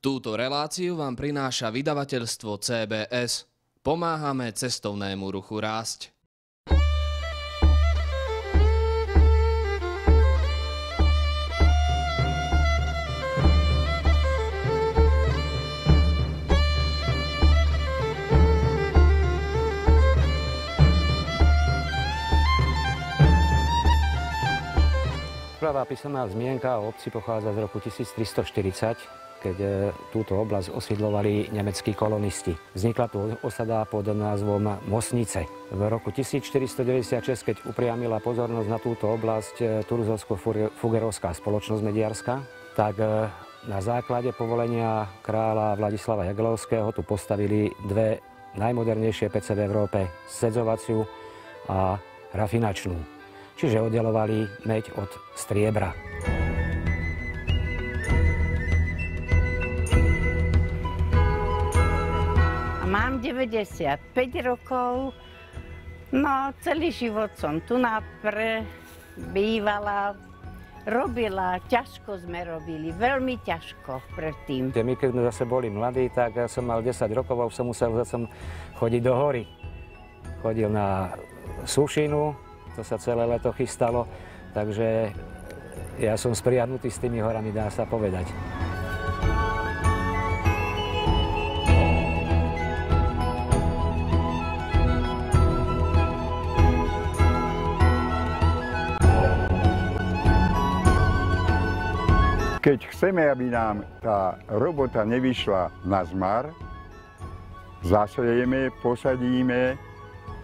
Túto reláciu vám prináša vydavateľstvo CBS. Pomáhame cestovnému ruchu rásť. Prvá písomná zmienka o obci pochádza z roku 1340, keď túto oblasť osídlovali nemeckí kolonisti. Vznikla tu osada pod názvom Mosnice. V roku 1496, keď upriamila pozornosť na túto oblasť Turzovsko-Fugerovská spoločnosť mediarská, tak na základe povolenia kráľa Vladislava Jagellonského tu postavili dve najmodernejšie pece v Európe, sedzovaciu a rafinačnú. Čiže oddelovali meď od striebra. Mám 95 rokov, no celý život som tu bývala, robila, ťažko sme robili, veľmi ťažko predtým. My keď sme zase boli mladí, tak ja som mal 10 rokov a už som musel zase chodiť do hory. Chodil na Sušinu, to sa celé leto chystalo, takže ja som spriadnutý s tými horami, dá sa povedať. Keď chceme, aby nám tá robota nevyšla na zmar, zasejeme, posadíme,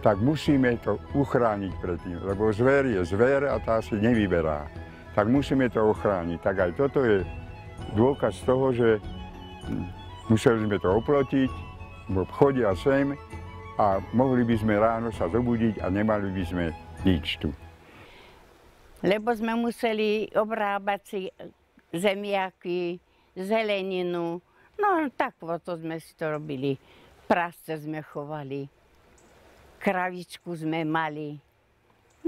tak musíme to uchrániť predtým, lebo zver je zver a tá si nevyberá. Tak musíme to ochrániť. Tak aj toto je dôkaz toho, že museli sme to oplotiť, bo chodia sem a mohli by sme ráno sa zobudiť a nemali by sme nič tu. Lebo sme museli obrábať si zemiaky, zeleninu, no takto sme si to robili. Prasce sme chovali, kravičku sme mali.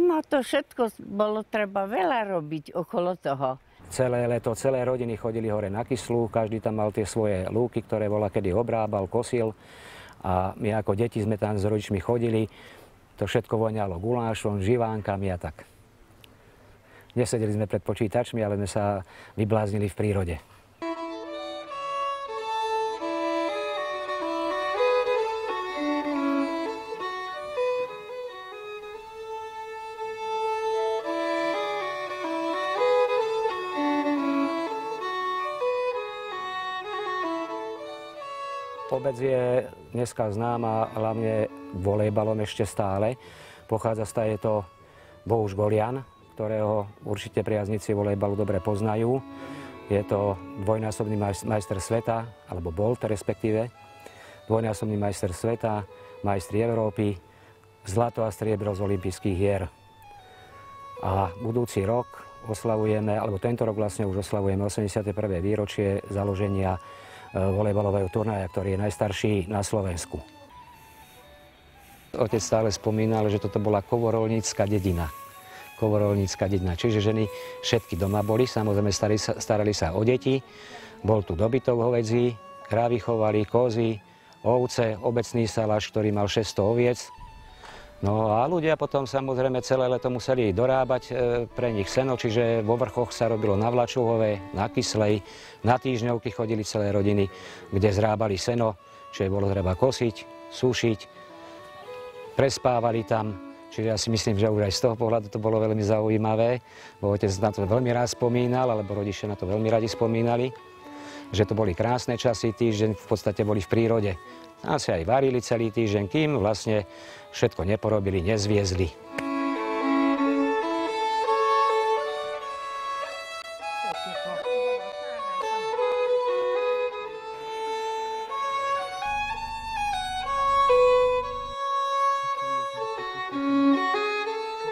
No to všetko bolo treba veľa robiť okolo toho. Celé leto, celé rodiny chodili hore na Kyslú, každý tam mal tie svoje lúky, ktoré bola kedy obrábal, kosil. A my ako deti sme tam s rodičmi chodili, to všetko voňalo gulášom, živánkami a tak. Nesedeli sme pred počítačmi, ale sme sa vybláznili v prírode. Obec je dneska známa hlavne volejbalom ešte stále. Pochádza z to Bohuš Golian, ktorého určite priaznici volejbalu dobre poznajú. Je to dvojnásobný majster sveta, alebo bol to respektíve, dvojnásobný majster sveta, majstri Európy, zlato a striebro z olympijských hier. A budúci rok oslavujeme, alebo tento rok vlastne už oslavujeme 81. výročie založenia volejbalového turnaja, ktorý je najstarší na Slovensku. Otec stále spomínal, že toto bola kovorolnícka dedina. Kovorolnícka dedina. Čiže ženy všetky doma boli, samozrejme starali sa o deti. Bol tu dobytok hovedzí, krávy chovali, kozy, ovce, obecný saláš, ktorý mal 600 oviec. No a ľudia potom samozrejme celé leto museli dorábať pre nich seno, čiže vo vrchoch sa robilo na Vlačúhove, na Kyslej, na Týždňovky chodili celé rodiny, kde zrábali seno, čiže bolo treba kosiť, sušiť, prespávali tam. Čiže ja si myslím, že už aj z toho pohľadu to bolo veľmi zaujímavé, bo otec na to veľmi rád spomínal, alebo rodičia na to veľmi radi spomínali, že to boli krásne časy, týždeň v podstate boli v prírode. Asi aj varili celý týždeň, kým vlastne všetko neporobili, nezviezli.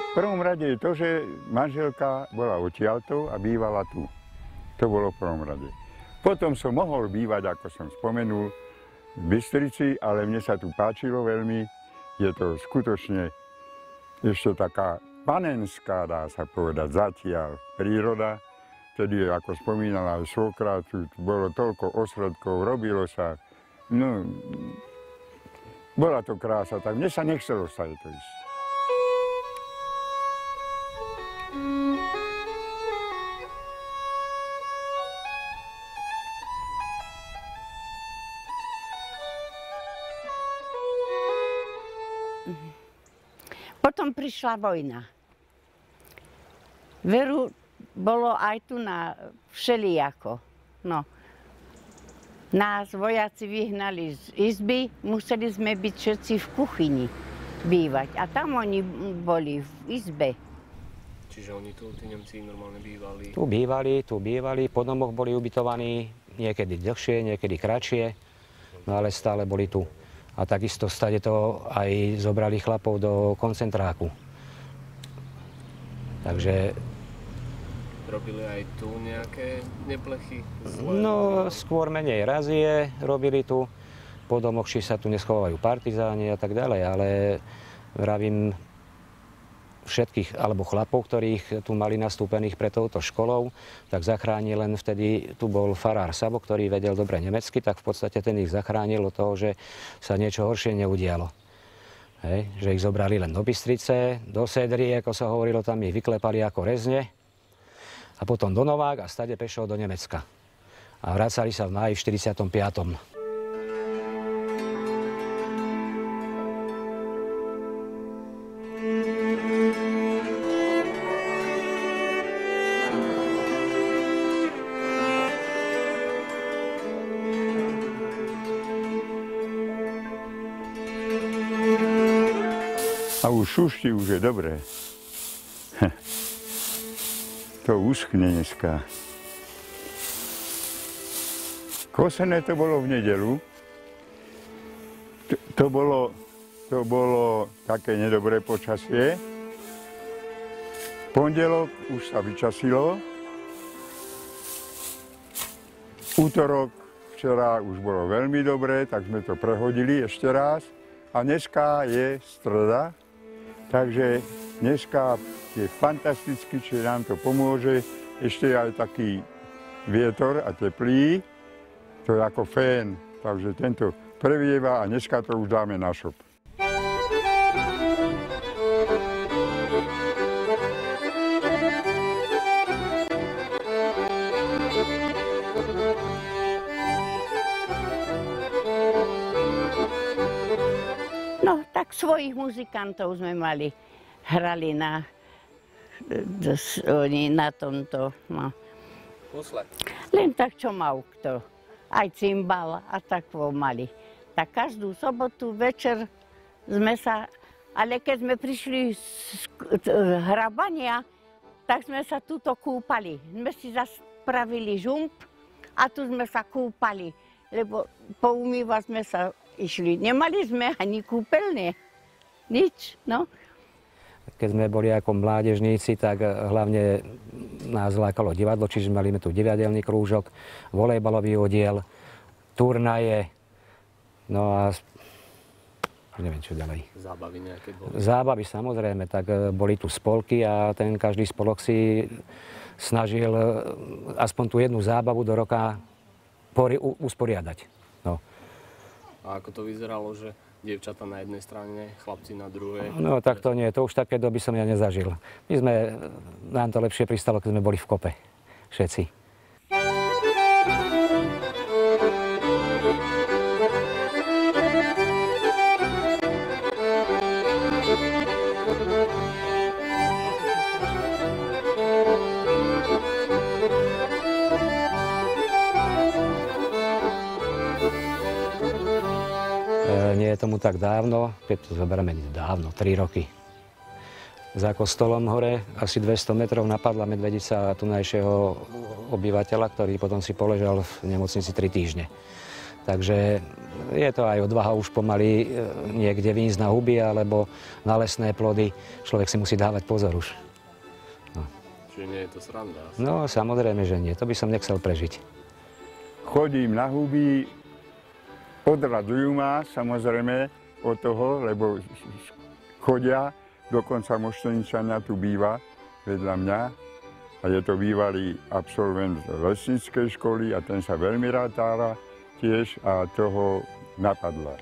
V prvom rade je to, že manželka bola odtiaľto a bývala tu. To bolo v prvom rade. Potom som mohol bývať, ako som spomenul, v Bystrici, ale mne sa tu páčilo veľmi. Je to skutočne ešte taká panenská, dá sa povedať, zatiaľ príroda. vtedy, ako spomínala aj svokra, tu bolo toľko osrodkov, robilo sa. No, bola to krása, tak mne sa nechcelo stať to ísť. Potom prišla vojna. Veru, bolo aj tu na všelijako. No. Nás vojaci vyhnali z izby, museli sme byť všetci v kuchyni bývať. A tam oni boli v izbe. Čiže oni tu, tí Nemci, normálne bývali? Tu bývali, po domoch boli ubytovaní, niekedy dlhšie, niekedy kratšie, no ale stále boli tu. A takisto stade to aj zobrali chlapov do koncentráku. Takže... Robili aj tu nejaké neplechy? No, skôr menej razie robili tu. Po domoch či sa tu neschovajú partizáni a tak ďalej, ale vravím všetkých, alebo chlapov, ktorých tu mali nastúpených pred touto školou, tak zachránil len vtedy, tu bol farár Sabo, ktorý vedel dobre nemecky, tak v podstate ten ich zachránil od toho, že sa niečo horšie neudialo. Hej, že ich zobrali len do Bystrice, do Sedry, ako sa hovorilo, tam ich vyklepali ako rezne. A potom do Novák a stade pešo do Nemecka. A vracali sa v máji v 45. A už šušti, už je dobré. To uschne dneska. Kosené to bolo v nedeľu. To bolo také nedobré počasie. Pondelok už sa vyčasilo. Útorok včera už bolo veľmi dobré, tak sme to prehodili ešte raz. A dneska je streda, takže dneska je fantasticky, či nám to pomôže. Ešte aj taký vietor a teplý, to je ako fén, takže tento previeva a dneska to už dáme na šop. No, tak svojich muzikantov sme mali, hrali na tomto, no. Husle. Len tak, čo mal kto. Aj cymbal a takvo mali. Tak každú sobotu večer sme sa, ale keď sme prišli z hrabania, tak sme sa tuto kúpali. Sme si zaspravili žump a tu sme sa kúpali, lebo poumývať sme sa išli. Nemali sme ani kúpeľne, nič, no. Keď sme boli ako mládežníci, tak hlavne nás lákalo divadlo, čiže mali sme tu divadelný krúžok, volejbalový oddiel, turnaje, no a neviem čo ďalej. Zábavy nejaké boli? Zábavy samozrejme, tak boli tu spolky a ten každý spolok si snažil aspoň tú jednu zábavu do roka usporiadať. No. A ako to vyzeralo, že dievčatá na jednej strane, chlapci na druhej? No tak to nie, to už také doby som ja nezažil. Nám to lepšie pristalo, keď sme boli v kope, všetci. Nie je tomu tak dávno, keď to zoberieme dávno, 3 roky. Za kostolom hore, asi 200 metrov, napadla medvedica tunajšieho obyvateľa, ktorý potom si poležal v nemocnici 3 týždne. Takže je to aj odvaha už pomaly niekde výjsť na huby alebo na lesné plody. Človek si musí dávať pozor už. No. Čiže nie je to sranda? No, samozrejme, že nie. To by som nechcel prežiť. Chodím na huby, odradujú ma, samozrejme, od toho, lebo chodia, dokonca mošteničania tu býva vedľa mňa, a je to bývalý absolvent lesníckej školy a ten sa veľmi rád tára tiež a toho napadla.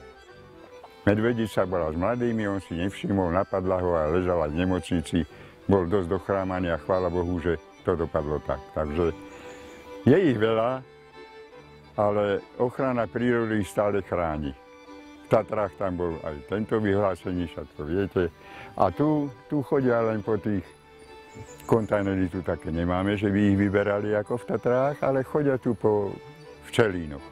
Medvedica bola s mladými, on si nevšimol, napadla ho a ležala v nemocnici. Bol dosť dochrámaný a chvála Bohu, že to dopadlo tak. Takže je ich veľa, ale ochrana prírody stále chráni. V Tatrách tam bol aj tento vyhlásení, však to viete. A tu chodia len po tých kontajnery, tu také nemáme, že by ich vyberali ako v Tatrách, ale chodia tu po včelínoch.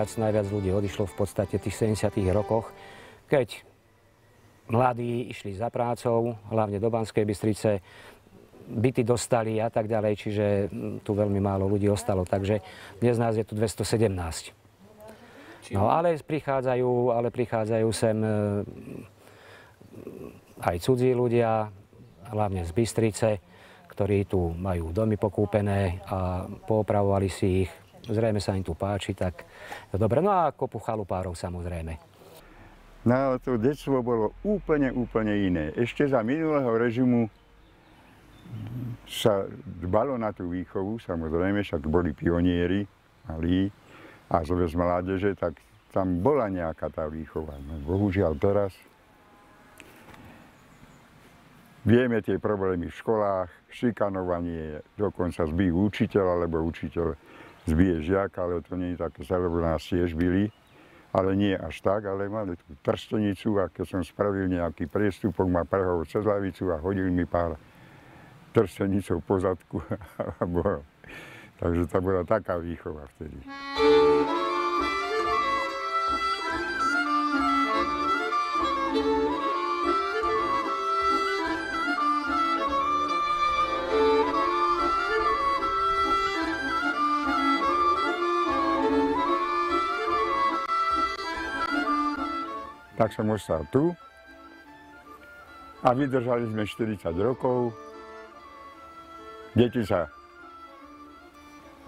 Najviac ľudí odišlo v podstate v tých 70. rokoch, keď mladí išli za prácou, hlavne do Banskej Bystrice, byty dostali a tak ďalej, čiže tu veľmi málo ľudí ostalo, takže dnes nás je tu 217. No ale prichádzajú sem aj cudzí ľudia, hlavne z Bystrice, ktorí tu majú domy pokúpené a poopravovali si ich. Zrejme sa im tu páči, tak dobre. No a kopu chalupárov samozrejme. No to detstvo bolo úplne iné. Ešte za minulého režimu sa dbalo na tú výchovu, samozrejme, však boli pionieri, malí a zväz mládeže, tak tam bola nejaká tá výchova. No, bohužiaľ teraz vieme tie problémy v školách, šikanovanie, dokonca zbijú učiteľa, alebo učiteľ zbije žiaka, ale to nie je také, lebo nás tiež byli, ale nie až tak, ale mali tú trstenicu a keď som spravil nejaký priestupok, ma prehol cez lavicu a hodil mi pár trstenicou po zadku. Takže to bola taká výchova vtedy. Tak som ostal tu a vydržali sme 40 rokov. Deti sa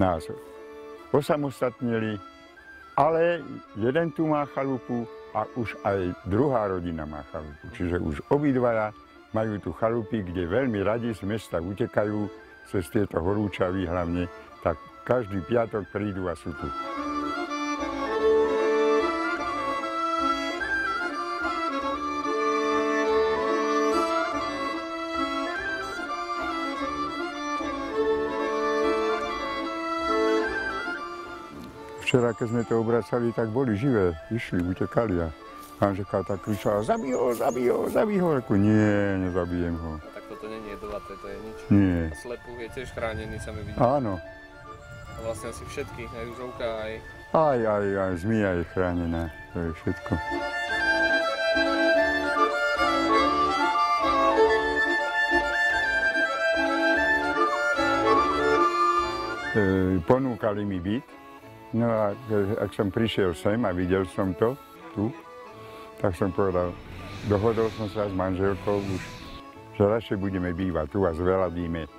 nás osamostatnili, ale jeden tu má chalupu a už aj druhá rodina má chalupu. Čiže už obidvaja majú tu chalupy, kde veľmi radi z mesta utekajú cez tieto horúčavy hlavne, tak každý piatok prídu a sú tu. Včera, keď sme to obracali, tak boli živé, išli, utekali a manželka tak kričala, zabij ho, Reku, nie, nezabijem ho. A tak toto nie je jedovaté, to je nič. Nie. A slepuch je tiež chránený, sami vidíte. Áno. A vlastne asi všetky, aj ružovka, aj... Aj zmija je chránená, to je všetko. Ponúkali mi byt. No a ak som prišiel sem a videl som to tu, tak som povedal, dohodol som sa s manželkou už, že radšej budeme bývať tu a zveladíme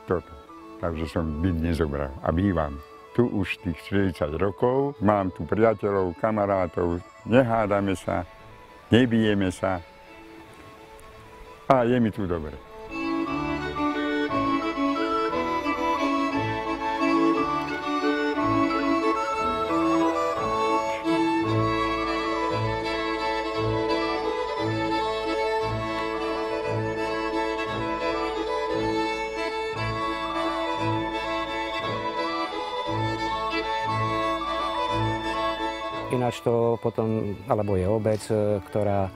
toto. Takže som byt nezobral a bývam tu už tých 40 rokov. Mám tu priateľov, kamarátov, nehádame sa, nebijeme sa a je mi tu dobre. Ináč to potom, alebo je obec, ktorá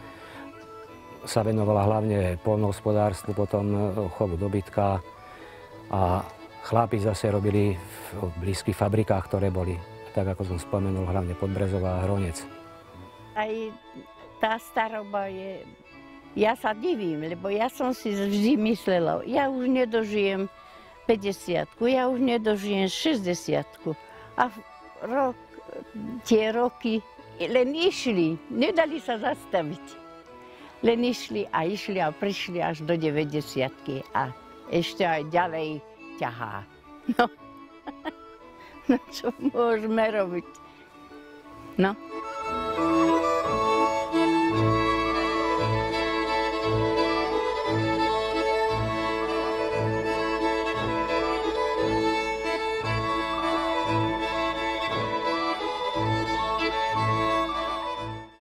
sa venovala hlavne poľnohospodárstvu, potom chovu dobytka a chlapi zase robili v blízkych fabrikách, ktoré boli, tak ako som spomenul, hlavne Podbrezová a Hronec. Aj tá staroba je... Ja sa divím, lebo ja som si vždy myslela, ja už nedožijem 50-ku, ja už nedožijem 60-ku. A tie roky len išli, nedali sa zastaviť. Len išli a prišli až do 90-ky a ešte aj ďalej ťahá. No, no čo môžeme robiť? No.